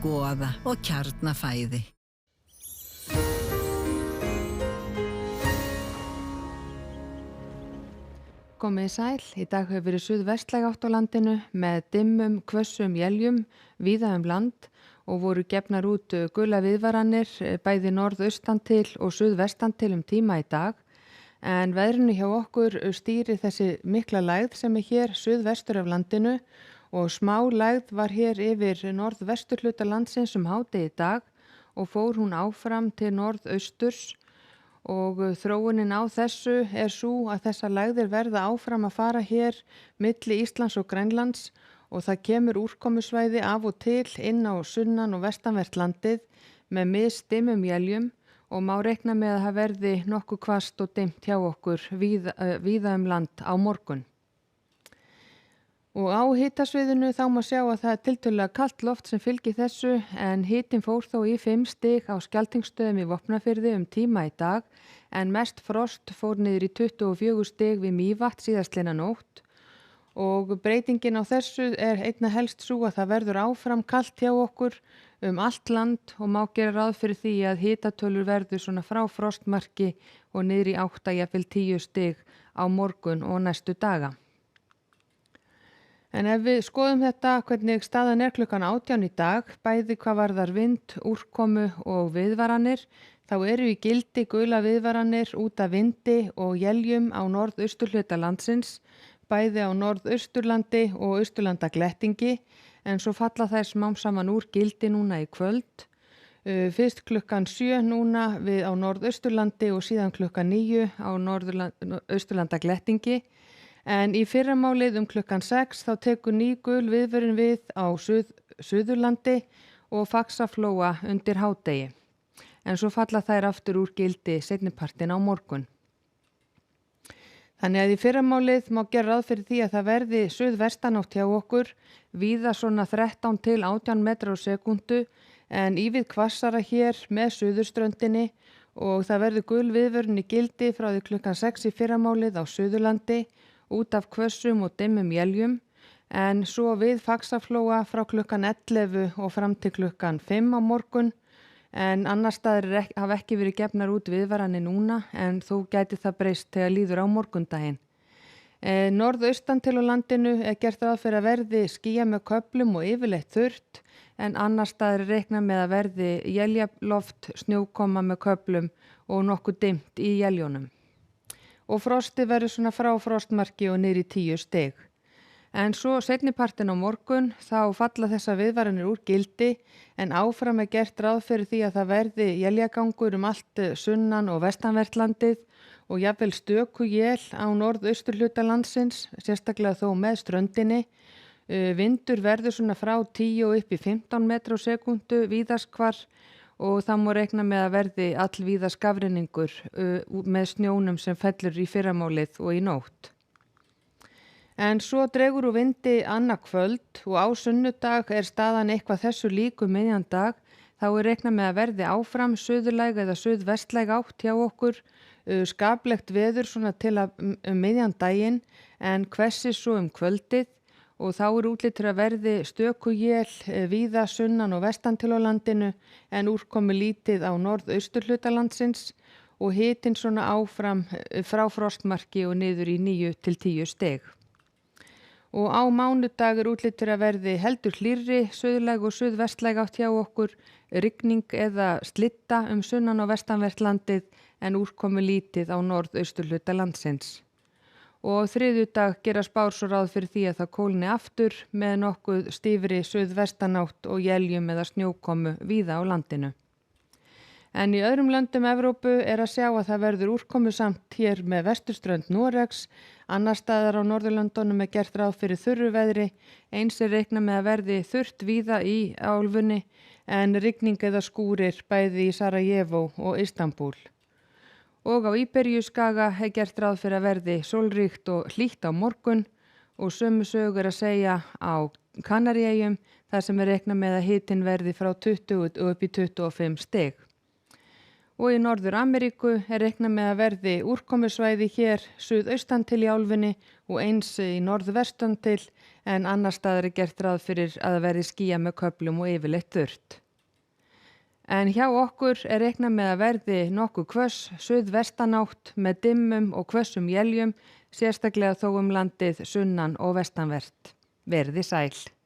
goða og kjarnafæði. Komið sæl, í dag hefur verið suðvestlæg átt á landinu með dimmum, hvössum éljum víða land og voru gefnar út gula viðvaranir bæði norðaustan til og suðvestan til tíma í dag. En veðrinu hjá okkur stýri þessi mikla lægð sem hér suðvestur af landinu og smá lægð var hér yfir norðvesturhluta landsins hádegi í dag og fór hún áfram til norðausturs. Og þróunin á þessu sú að þessar lægðir verða áfram að fara hér milli Íslands og Grænlands og það kemur úrkomusvæði af og til inn á sunnan- og vestanvert landið með misdimmum éljum og má reikna með að það verði nokkuð hvasst og dimmt hjá okkur víða land á morgun. Og á hitasviðinu þá má sjá að það tiltölulega kalt loft sem fylgir þessu en hitinn fór þó í 5 stig á Skjaldingsstöðum í Vopnafirði tíma í dag en mest frost fór niður í 24 stig við Mývatn síðastliðna nótt og breytingin á þessu einna helst sú að það verður áfram kalt hjá okkur allt land og má gera ráð fyrir því að hitatölur verður svona frá frostmarki og niður í 8 jafnvel 10 stig á morgun og næstu daga. En ef við skoðum þetta hvernig staðan klukkan 18 í dag, bæði hvað varðar vind, úrkomu og viðvaranir, þá eru í gildi gula viðvaranir út af vindi og éljum á norðausturhluta landsins, bæði á norðausturlandi og austurlandaglettingi, en svo falla þær smám saman úr gildi núna í kvöld. Fyrst klukkan 7 núna á norðausturlandi og síðan klukkan 9 á austurlandaglettingi. En í fyrramálið klukkan 6 þá tekur ný gul viðvörun við á Suðurlandi og Faxaflóa undir hádegi. En svo falla þær aftur úr gildi seinnipartinn á morgun. Þannig að í fyrramálið má gera ráð fyrir því að það verði suðvestanátt hjá okkur, víða svona 13 til 18 metrar á sekúndu en ívið hvassara hér með suðurströndinni og það verður gul viðvörun í gildi frá því klukkan 6 í fyrramálið á Suðurlandi út af hvössum og dimmum éljum en svo við Faxaflóa frá klukkan 11 og fram til klukkan 5 á morgun en annar staðar hafa ekki verið gefnar út viðvaranir núna en þó gæti það breyst þegar líður á morgundaginn. Norðaustan til á landinu gert ráð fyrir að verði skýjað með köflum og yfirleitt þurrt en annar staðar reiknað með að verði éljaloft, snjókoma með köflum og nokkuð dimmt í éljónum. Og frosti verður svona frá frostmarki og niður í 10 stig. En svo seinnipartinn á morgun þá falla þessar viðvaranir úr gildi en áfram gert ráð fyrir því að það verði éljagangur allt sunnan- og vestanvert landið og jafnvel stöku él á norðausturhluta landsins, sérstaklega þó með ströndinni. Vindur verður svona frá 10 og upp í 15 metrar á sekúndu víðast hvar og það má reikna með að verði allvíða skafrenningur með snjónum sem fellur í fyrramálið og í nótt. En svo dregur úr vindi annað kvöld og á sunnudag staðan eitthvað þessu líku miðjan dag, þá reikna með að verði áfram suðurlæg eða suðvestlæg átt hjá okkur, skaplegt veður svona til að miðjan daginn en hvessi svo kvöldið. Og þá útlit að verði stöku él víða sunnan og vestan til á landinu en úrkomu lítið á norðausturhluta landsins og hitinn svona áfram frá frostmarki og niður í 9 til 10 stig. Og á mánudag útlit að verði heldur hlýrri, suðlæg og suðvestlæg átt hjá okkur, rigning eða slitta sunnan og vestanvert landið en úrkomu lítið á norðausturhluta landsins. Og þriðjudag gera spár svo ráð fyrir því að það kólni aftur með nokkuð stífri suðvestanátt og éljum eða snjókomu víða á landinu. En í öðrum löndum Evrópu að sjá að það verður úrkomusamt hér með vesturströnd Noregs, annar staðar á Norðurlöndunum gert ráð fyrir þurru veðri, eins reikna með að verði þurrt víða í álfunni en rigning eða skúrir bæði í Sarajevo og Istanbul. Og á Íberíuskaga gert ráð fyrir að verði sólríkt og hlýtt á morgun og sömu sögur að segja á Kanaríeyjum þar sem reikna með að hitinn verði frá 20 og upp í 25 stig. Og í Norður-Ameríku reikna með að verði úrkomusvæði hér suðaustan til í álfunni og eins í norðvestan til en annar staðar er gert ráð fyrir að það verði skýjað með köflum og yfirleitt þurrt. En hjá okkur er reiknað með að verði nokkuð hvöss suðvestanátt með dimmum og hvössum éljum, sérstaklega þó landið sunnan og vestanvert. Verði sæl.